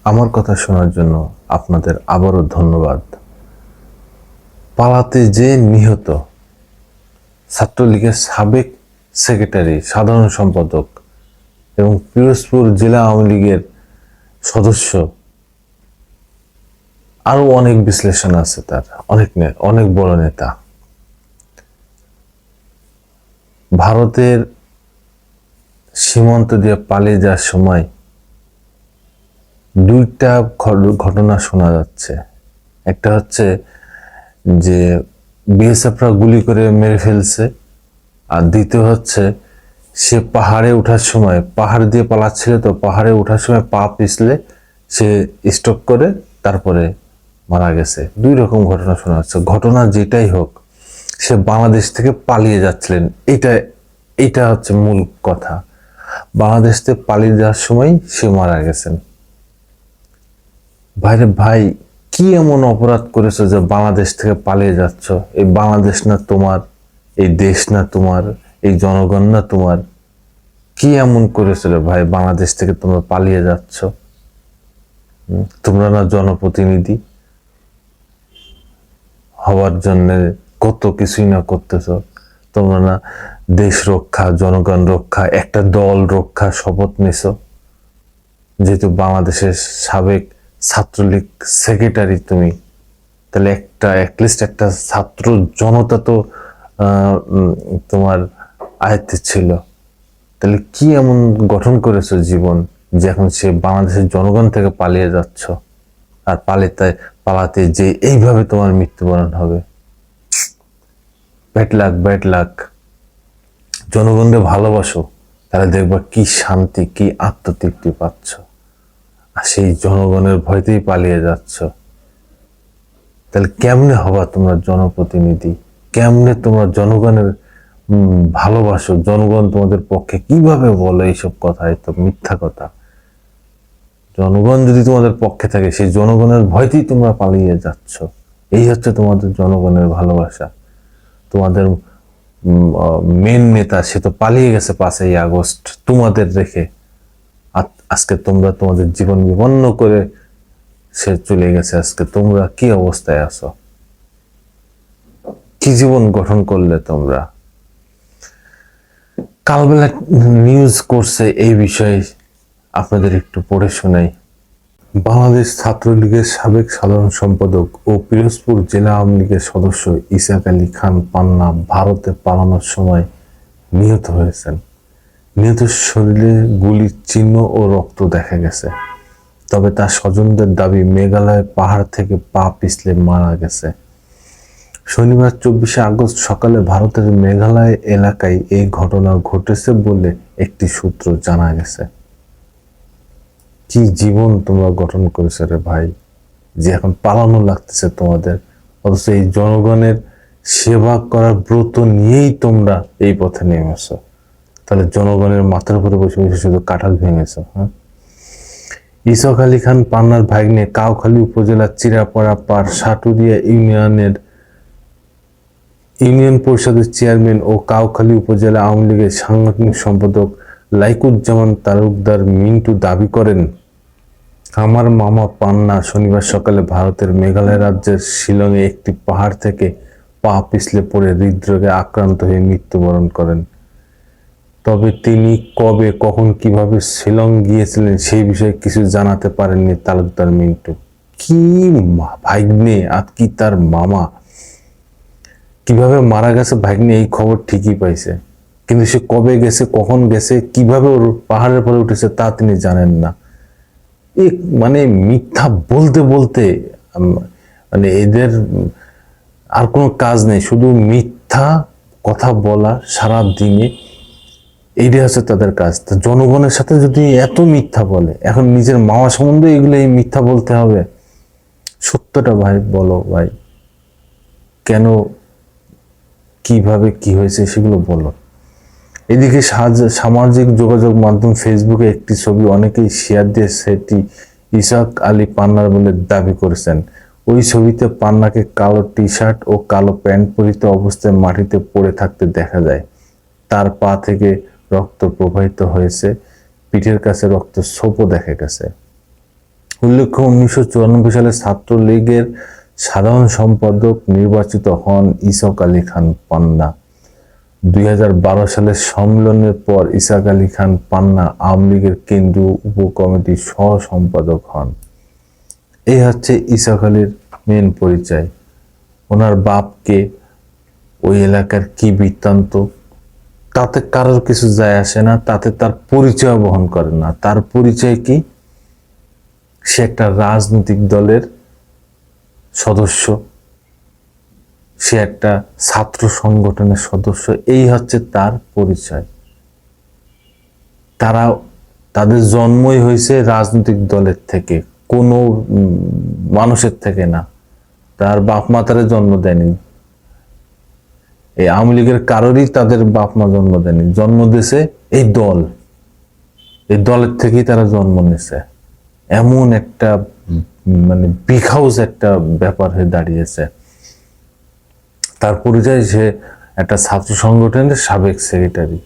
আমার কথা শোনার জন্য আপনাদের আবারও ধন্যবাদ। পালাতে যে নিহত ছাত্রলীগের সাবেক সেক্রেটারি, সাধারণ সম্পাদক এবং পিরোজপুর জেলা আওয়ামী লীগের সদস্য, আরো অনেক বিশ্লেষণ আছে তার, অনেক বড় নেতা। ভারতের সীমান্ত দিয়ে পালিয়ে যাওয়ার সময় দুইটা ঘটনা শোনা যাচ্ছে। একটা হচ্ছে যে বিএসএফরা গুলি করে মেরে ফেলছে, আর দ্বিতীয় হচ্ছে সে পাহাড়ে ওঠার সময়, পাহাড় দিয়ে পালাচ্ছিল, তো পাহাড়ে ওঠার সময় পা পিছলে সে স্ট্রোক করে তারপরে মারা গেছে। দুই রকম ঘটনা শোনা যাচ্ছে। ঘটনা যেটাই হোক, সে বাংলাদেশ থেকে পালিয়ে যাচ্ছিলেন, এটা হচ্ছে মূল কথা। বাংলাদেশ থেকে পালিয়ে যাওয়ার সময় সে মারা গেছেন। ভাইরে ভাই, কি এমন অপরাধ করেছো যে বাংলাদেশ থেকে পালিয়ে যাচ্ছ? এই বাংলাদেশ না তোমার, এই দেশ না তোমার, এই জনগণ না তোমার? কি এমন করেছিল ভাই, বাংলাদেশ থেকে তোমরা পালিয়ে যাচ্ছ? তোমরা না জনপ্রতিনিধি হওয়ার জন্য কত কিছুই না করতেছ? তোমরা না দেশ রক্ষা, জনগণ রক্ষা, একটা দল রক্ষা শপথ নিছো? যেহেতু বাংলাদেশের সাবেক ছাত্রলীগ সেক্রেটারি তুমি, তাহলে অ্যাটলিস্ট একটা ছাত্র জনতা তো তোমার আয়ত্তে ছিল। তাহলে কি এমন গঠন করেছো জীবন যে এখন সে বাংলাদেশের জনগণ থেকে পালিয়ে যাচ্ছ? আর পালাতে যে এইভাবে তোমার মৃত্যুবরণ হবে। Bad luck. জনগণকে ভালোবাসো, তাহলে দেখবা কি শান্তি, কি আত্মতৃপ্তি পাচ্ছ। আর সেই জনগণের ভয়তেই পালিয়ে যাচ্ছ। তাহলে কেমনে হবা তোমরা জনপ্রতিনিধি? কেমনে তোমরা জনগণের ভালোবাসো? জনগণ তোমাদের পক্ষে কিভাবে বলো এইসব কথা? এই তো মিথ্যা কথা। জনগণ যদি তোমাদের পক্ষে থাকে, সেই জনগণের ভয়তেই তোমরা পালিয়ে যাচ্ছ। এই হচ্ছে তোমাদের জনগণের ভালোবাসা। তোমাদের মেন নেতা সে তো পালিয়ে গেছে 5ই আগস্ট তোমাদের রেখে। আজকে তোমরা তোমাদের জীবন বিপন্ন করে সে চলে গেছে। আজকে তোমরা কি অবস্থায় আছো? কি জীবন গঠন করলে তোমরা? কালবেলা নিউজ করছে এই বিষয়ে, আপনাদের একটু পড়ে শোনাই। বাংলাদেশ ছাত্রলীগের সাবেক সাধারণ সম্পাদক ও পিরোজপুর জেলা আওয়ামী লীগের সদস্য ইসাক আলী খান পান্না ভারতে পালানোর সময় নিহত হয়েছেন। নিহত শরীরে গুলির চিহ্ন ও রক্ত দেখা গেছে। তবে তার স্বজনদের দাবি মেঘালয়ের পাহাড় থেকে পা পিছলে মারা গেছে। শনিবার 24শে আগস্ট সকালে ভারতের মেঘালয় এলাকায় এই ঘটনা ঘটেছে বলে একটি সূত্র জানা গেছে। কি জীবন তোমরা গঠন করেছো রে ভাই, যে এখন পালানো লাগতেছে তোমাদের, অথচ এই জনগণের সেবা করার ব্রত নিয়েই তোমরা এই পথে নেমেছো। তাহলে জনগণের মাথার উপরে বসে বসে শুধু কাঁঠাল ভেঙেছো। হ্যাঁ, ইসাক আলী খান পান্নার ভাগ্নে কাউখালী উপজেলার চিরাপাড়া পার সাটুরিয়া ইউনিয়ন পরিষদের চেয়ারম্যান ও কাউখালী উপজেলা আওয়ামী লীগের সাংগঠনিক সম্পাদক লাইকুজ্জামান তালুকদার মিন্টু দাবি করেন, আমার মামা পান্না শনিবার সকালে ভারতের মেঘালয় রাজ্যের শিলংয়ে একটি পাহাড় থেকে পা পিছলে পড়ে হৃদরোগে আক্রান্ত হয়ে মৃত্যুবরণ করেন। তবে তিনি কবে, কখন, কিভাবে শিলং গিয়েছিলেন সেই বিষয়ে কিছু জানাতে পারেননি তালুকদার মিন্টু। কি ভাগ্নে আর কি তার মামা, কিভাবে মারা গেছে ভাগ্নে এই খবর ঠিকই পাইছে, কিন্তু সে কবে গেছে, কখন গেছে, কিভাবে ওর পাহাড়ের পরে উঠেছে তা তিনি জানেন না। মানে মিথ্যা বলতে বলতে মানে এদের আর কোনো কাজ নেই, শুধু মিথ্যা কথা বলা সারা দিনে, এইটাই হচ্ছে তাদের কাজ। জনগণের সাথে যদি এত মিথ্যা বলে, এখন নিজের মামা সম্বন্ধে এগুলো এই মিথ্যা বলতে হবে? সত্যটা ভাই বলো ভাই, কেন, কিভাবে, কি হয়েছে সেগুলো বলো। এদিকে সামাজিক যোগাযোগ মাধ্যম ফেসবুকে একটি ছবি অনেকেই শেয়ার দিয়ে সেটি ইসাক আলী পান্নার বলে দাবি করেছেন। ওই ছবিতে পান্নাকে কালো টি শার্ট ও কালো প্যান্ট পরিহিত অবস্থায় মাটিতে পড়ে থাকতে দেখা যায়। তার পা থেকে রক্ত প্রবাহিত হয়েছে, পিঠের কাছে রক্ত ছোপও দেখা গেছে। উল্লেখ্য 1994 সালে ছাত্রলীগের সাধারণ সম্পাদক নির্বাচিত হন ইসক আলী খান পান্না। 2012 সালের সম্মেলনের পর ইসক আলী খান পান্না আওয়ামী লীগের কেন্দ্রীয় উপকমিটির সহ সম্পাদক হন। এই হচ্ছে ইসক আলীর মেন পরিচয়। ওনার বাপকে, ওই এলাকার কি বৃত্তান্ত, তাতে কারোর কিছু যায় আসে না, তাতে তার পরিচয় বহন করে না। তার পরিচয় কি? সে একটা রাজনৈতিক দলের সদস্য, সে একটা ছাত্র সংগঠনের সদস্য, এই হচ্ছে তার পরিচয়। তাদের জন্মই হয়েছে রাজনৈতিক দলের থেকে, কোনো মানুষের থেকে না। তার বাপ মা তারা জন্ম দেয়নি, এই আওয়ামী লীগের কারোরই তাদের বাপ মা জন্ম দেয়নি, জন্ম দিয়েছে এই দল, এই দলের থেকেই তারা জন্ম নিয়েছে। এমন একটা মানে বিগ হাউস একটা ব্যাপার হয়ে দাঁড়িয়েছে। তার পরিচয় সে একটা ছাত্র সংগঠনের সাবেক সেক্রেটারি,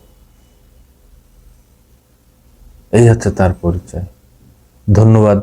এই হচ্ছে তার পরিচয়। ধন্যবাদ।